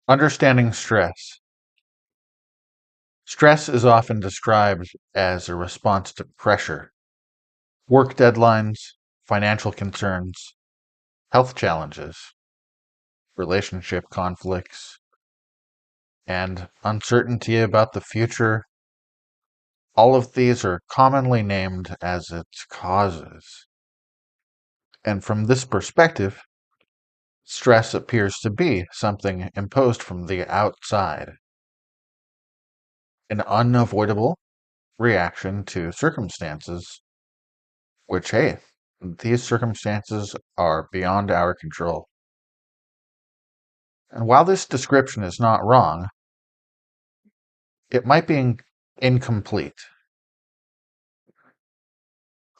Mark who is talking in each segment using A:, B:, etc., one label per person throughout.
A: Understanding stress. Stress is often described as a response to pressure, work deadlines, financial concerns, health challenges, relationship conflicts, and uncertainty about the future. All of these are commonly named as its causes. And from this perspective, stress appears to be something imposed from the outside, an unavoidable reaction to circumstances, which, hey, these circumstances are beyond our control. And while this description is not wrong, it might be incomplete.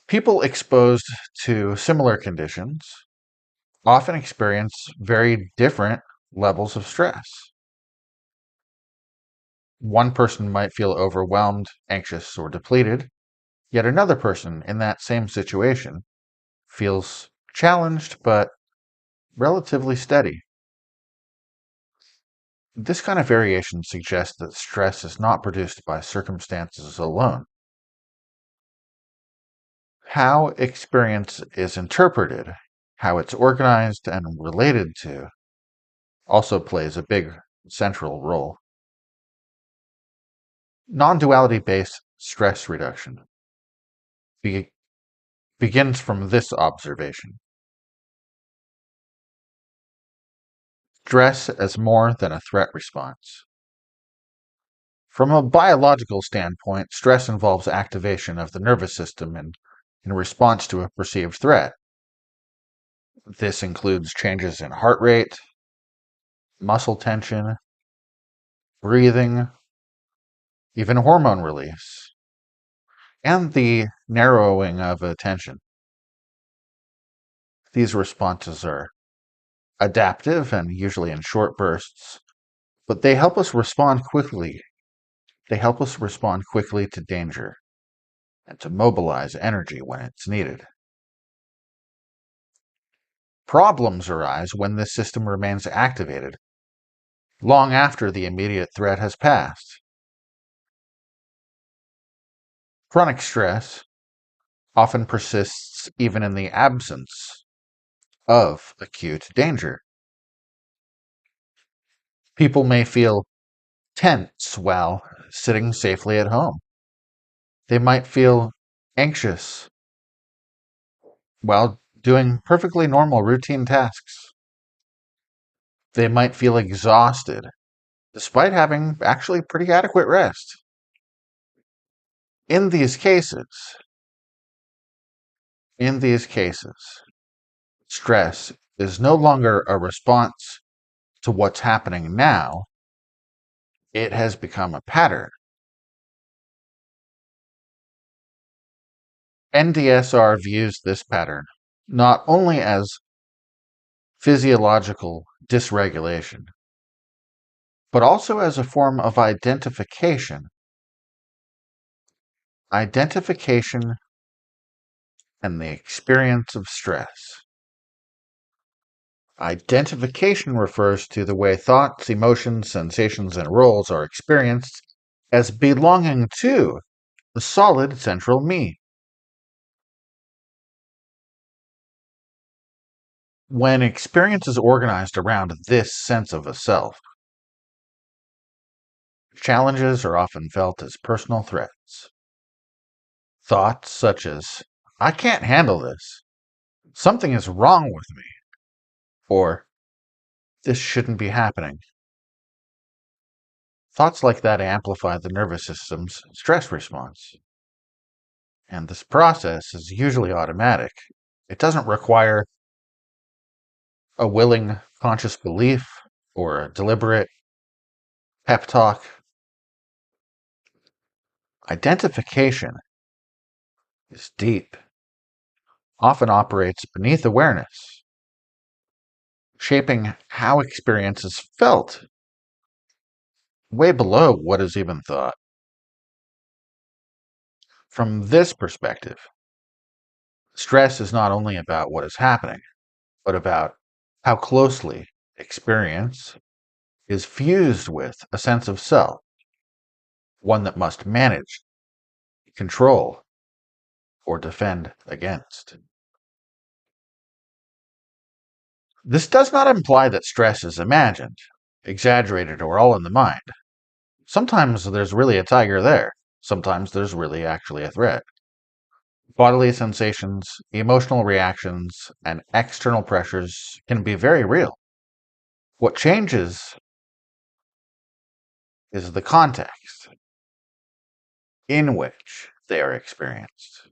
A: People exposed to similar conditions often experience very different levels of stress. One person might feel overwhelmed, anxious, or depleted, yet another person in that same situation feels challenged but relatively steady. This kind of variation suggests that stress is not produced by circumstances alone. How experience is interpreted, how it's organized and related to, also plays a big central role. Non-duality-based stress reduction begins from this observation. Stress as more than a threat response. From a biological standpoint, stress involves activation of the nervous system in response to a perceived threat. This includes changes in heart rate, muscle tension, breathing, even hormone release, and the narrowing of attention. These responses are adaptive and usually in short bursts, but they help us respond quickly. They help us respond quickly to danger and to mobilize energy when it's needed. Problems arise when this system remains activated long after the immediate threat has passed. Chronic stress often persists even in the absence of acute danger. People may feel tense while sitting safely at home. They might feel anxious while doing perfectly normal routine tasks. They might feel exhausted despite having actually pretty adequate rest. In these cases, in these cases, stress is no longer a response to what's happening now. It has become a pattern. NDSR views this pattern not only as physiological dysregulation, but also as a form of identification. Identification and the experience of stress. Identification refers to the way thoughts, emotions, sensations, and roles are experienced as belonging to the solid central me. When experience is organized around this sense of a self, challenges are often felt as personal threats. Thoughts such as, I can't handle this, something is wrong with me, or this shouldn't be happening. Thoughts like that amplify the nervous system's stress response. And this process is usually automatic. It doesn't require a willing conscious belief or a deliberate pep talk. Identification is deep, often operates beneath awareness, shaping how experience is felt, way below what is even thought. From this perspective, stress is not only about what is happening, but about how closely experience is fused with a sense of self, one that must manage, control, or defend against. This does not imply that stress is imagined, exaggerated, or all in the mind. Sometimes there's really a tiger there. Sometimes there's really actually a threat. Bodily sensations, emotional reactions, and external pressures can be very real. What changes is the context in which they are experienced.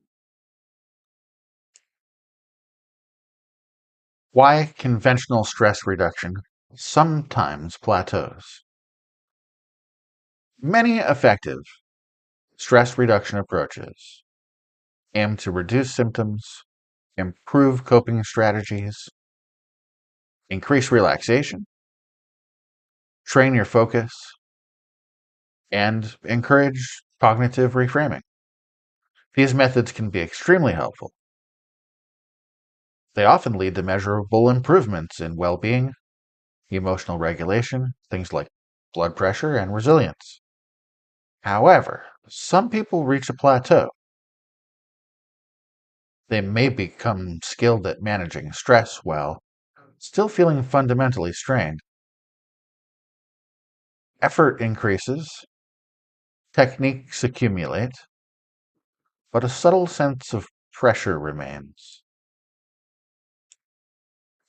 A: Why conventional stress reduction sometimes plateaus. Many effective stress reduction approaches aim to reduce symptoms, improve coping strategies, increase relaxation, train your focus, and encourage cognitive reframing. These methods can be extremely helpful. They often lead to measurable improvements in well being, emotional regulation, things like blood pressure, and resilience. However, some people reach a plateau. They may become skilled at managing stress while still feeling fundamentally strained. Effort increases, techniques accumulate, but a subtle sense of pressure remains.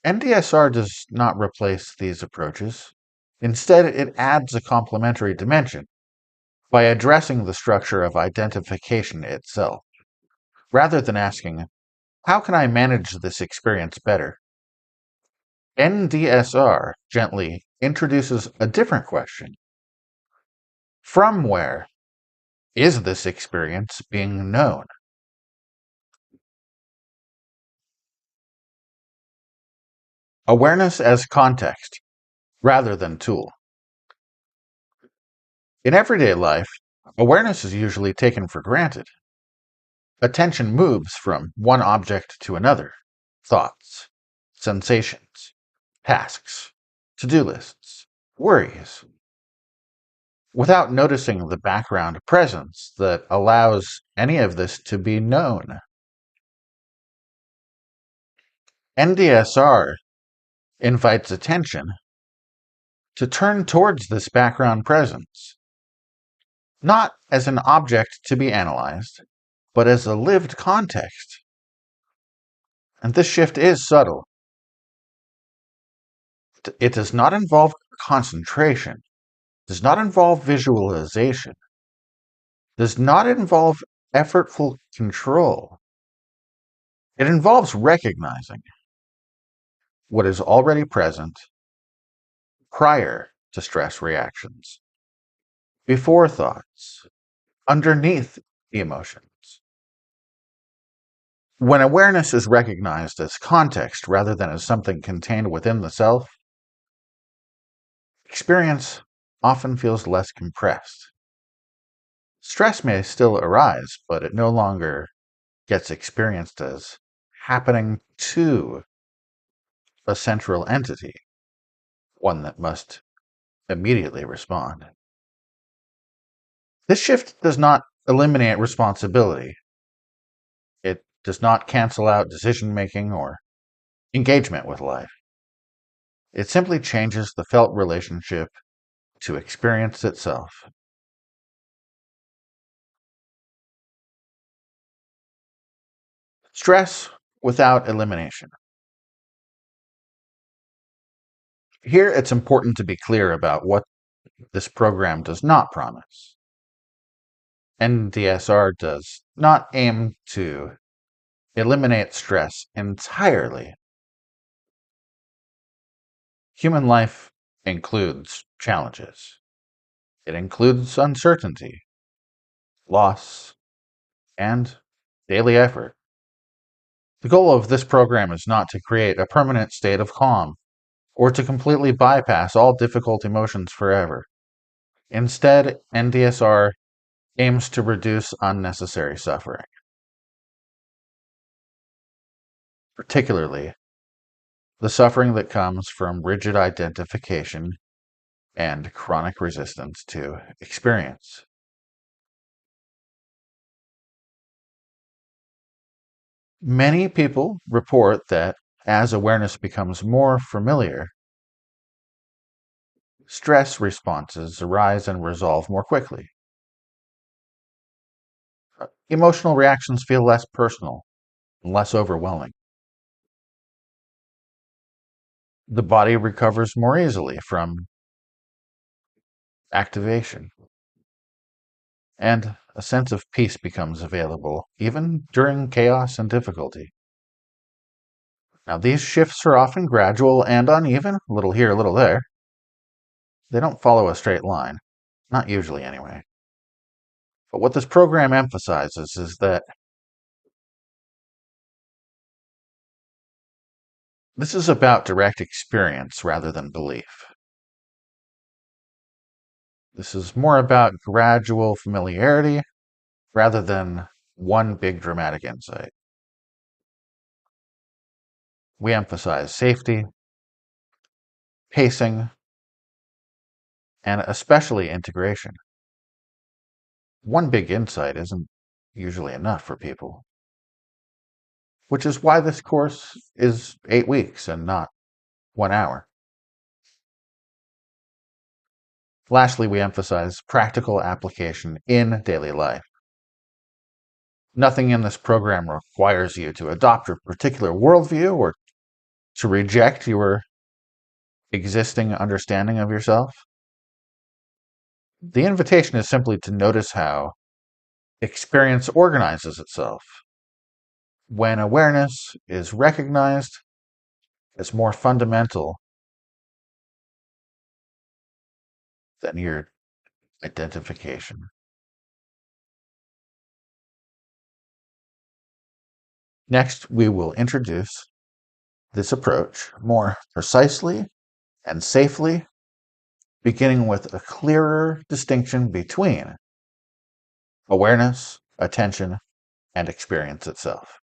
A: NDSR does not replace these approaches. Instead, it adds a complementary dimension by addressing the structure of identification itself. Rather than asking, how can I manage this experience better? NDSR gently introduces a different question. From where is this experience being known? Awareness as context rather than tool. In everyday life, awareness is usually taken for granted. Attention moves from one object to another: thoughts, sensations, tasks, to-do lists, worries, without noticing the background presence that allows any of this to be known. NDSR invites attention to turn towards this background presence, not as an object to be analyzed, but as a lived context. And this shift is subtle. It does not involve concentration, does not involve visualization, does not involve effortful control. It involves recognizing what is already present prior to stress reactions, before thoughts, underneath the emotions. When awareness is recognized as context rather than as something contained within the self, experience often feels less compressed. Stress may still arise, but it no longer gets experienced as happening to a central entity, one that must immediately respond. This shift does not eliminate responsibility. It does not cancel out decision making or engagement with life. It simply changes the felt relationship to experience itself. Stress without elimination. Here, it's important to be clear about what this program does not promise. NDSR does not aim to eliminate stress entirely. Human life includes challenges. It includes uncertainty, loss, and daily effort. The goal of this program is not to create a permanent state of calm or to completely bypass all difficult emotions forever. Instead, NDSR aims to reduce unnecessary suffering, particularly the suffering that comes from rigid identification and chronic resistance to experience. Many people report that as awareness becomes more familiar, stress responses arise and resolve more quickly. Emotional reactions feel less personal and less overwhelming. The body recovers more easily from activation, and a sense of peace becomes available even during chaos and difficulty. Now, these shifts are often gradual and uneven, a little here, a little there. They don't follow a straight line, not usually anyway. But what this program emphasizes is that this is about direct experience rather than belief. This is more about gradual familiarity rather than one big dramatic insight. We emphasize safety, pacing, and especially integration. One big insight isn't usually enough for people, which is why this course is 8 weeks and not 1 hour. Lastly, we emphasize practical application in daily life. Nothing in this program requires you to adopt a particular worldview or to reject your existing understanding of yourself. The invitation is simply to notice how experience organizes itself. When awareness is recognized as more fundamental than your identification. Next, we will introduce this approach more precisely and safely, beginning with a clearer distinction between awareness, attention, and experience itself.